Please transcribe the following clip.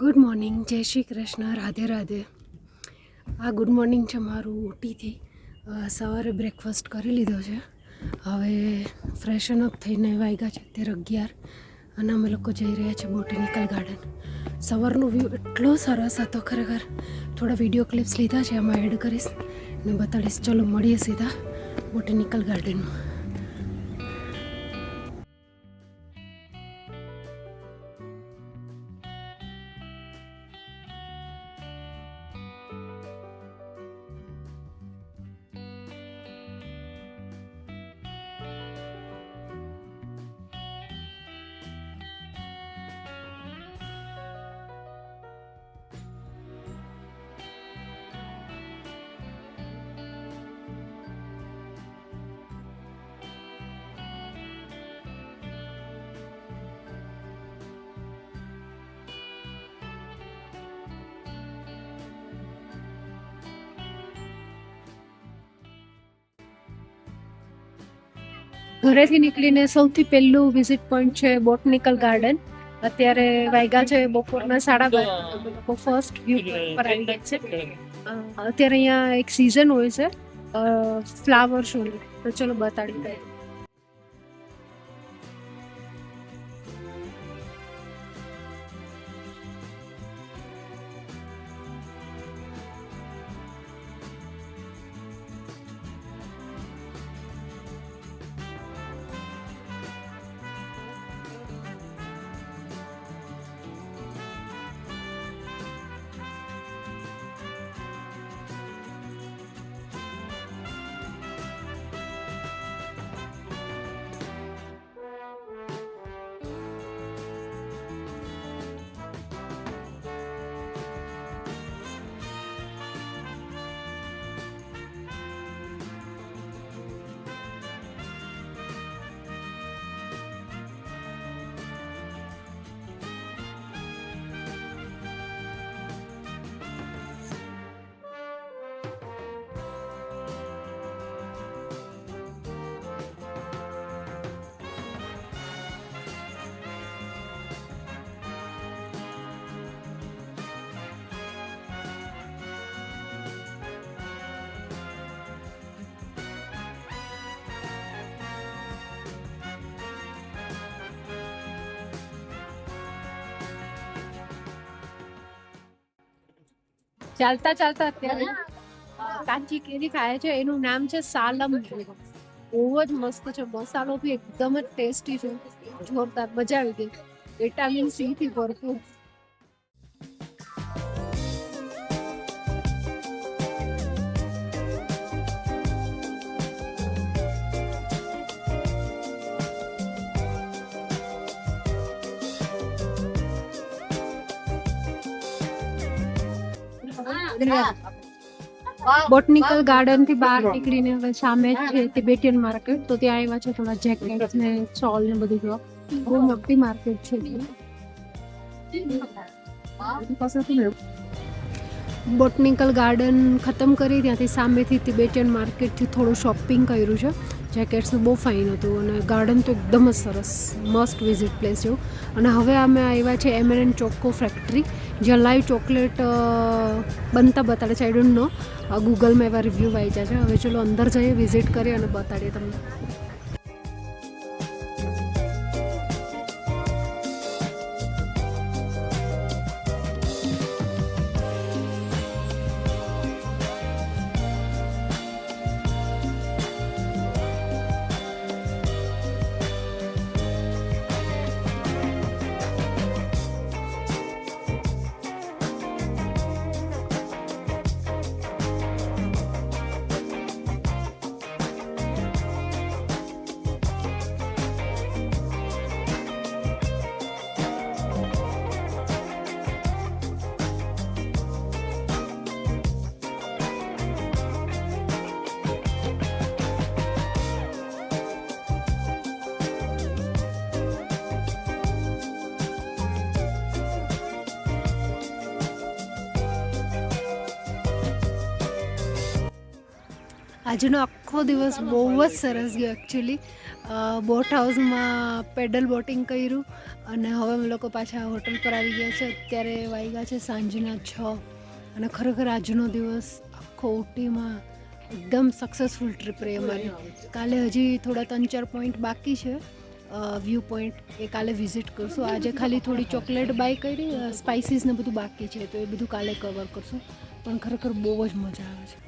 Good morning, જય શ્રી કૃષ્ણ, રાધે રાધે. આ good morning છે મારું ઊટીથી. સવારે બ્રેકફાસ્ટ કરી લીધો છે. હવે ફ્રેશન અપ થઈને વાગ્યા છે અત્યારે 11 અને અમે લોકો જઈ રહ્યા છીએ બોટેનિકલ ગાર્ડન. સવારનો વ્યૂ એટલો સરસ હતો ખરેખર. થોડા વિડીયો ક્લિપ્સ લીધા છે, એમાં એડ કરીશ ને બતાડીશ. ચલો મળીએ સીધા બોટેનિકલ ગાર્ડનમાં. ઘરેથી નીકળીને સૌથી પહેલું વિઝિટ પોઈન્ટ છે બોટનિકલ ગાર્ડન. અત્યારે વાગ્યા છે બપોરના 12:30. ફર્સ્ટ વ્યૂ પોઈન્ટ પર આવી ગયા છે. અત્યારે અહીંયા એક સિઝન હોય છે ફ્લાવર શો, તો ચલો બતાડી દઈએ. ચાલતા ચાલતા અત્યારે કાચી કેરી ખાય છે. એનું નામ છે સાલમ. બહુ જ મસ્ત છે. મસાલો બી એકદમ જ ટેસ્ટી છે, જોરદાર, મજા આવી ગઈ. વિટામિન સી થી ભરપૂર. બોટનિકલ ગાર્ડન થી બહાર નીકળીને હવે સામે છે તિબેટિયન માર્કેટ. તો ત્યાં આવ્યા છે થોડા જેકેટ્સ ને સ્ટોલ ને બધું જોવા. બહુ મોટી માર્કેટ છે. બોટનિકલ ગાર્ડન ખતમ કરી ત્યાંથી સામેથી તિબેટિયન માર્કેટથી થોડું શોપિંગ કર્યું છે. જેકેટ્સનું બહુ ફાઇન હતું અને ગાર્ડન તો એકદમ જ સરસ, મસ્ટ વિઝિટ પ્લેસ જેવું. અને હવે અમે આવ્યા છે એમ&એન ચોકો ફેક્ટરી, જ્યાં લાઈવ ચોકલેટ બનતા બતાડે છે. આઈ ડોન્ટ નો, ગૂગલમાં એવા રિવ્યૂ વાંચ્યા છે. હવે ચલો અંદર જઈએ, વિઝિટ કરીએ અને બતાડીએ તમને. આજનો આખો દિવસ બહુ જ સરસ ગયો એકચ્યુઅલી. બોટ હાઉસમાં પેડલ બોટિંગ કર્યું અને હવે અમે લોકો પાછા હોટલ પર આવી ગયા છે. અત્યારે વાગ્યા છે સાંજના 6 અને ખરેખર આજનો દિવસ આખો ઊટીમાં એકદમ સક્સેસફુલ ટ્રીપ રહી અમારી. કાલે હજી થોડા 3-4 પોઈન્ટ બાકી છે વ્યૂ પોઈન્ટ, એ કાલે વિઝિટ કરશું. આજે ખાલી થોડી ચોકલેટ બાય કરી, સ્પાઇસીસ ને બધું બાકી છે તો એ બધું કાલે કવર કરશું. પણ ખરેખર બહુ જ મજા આવે છે.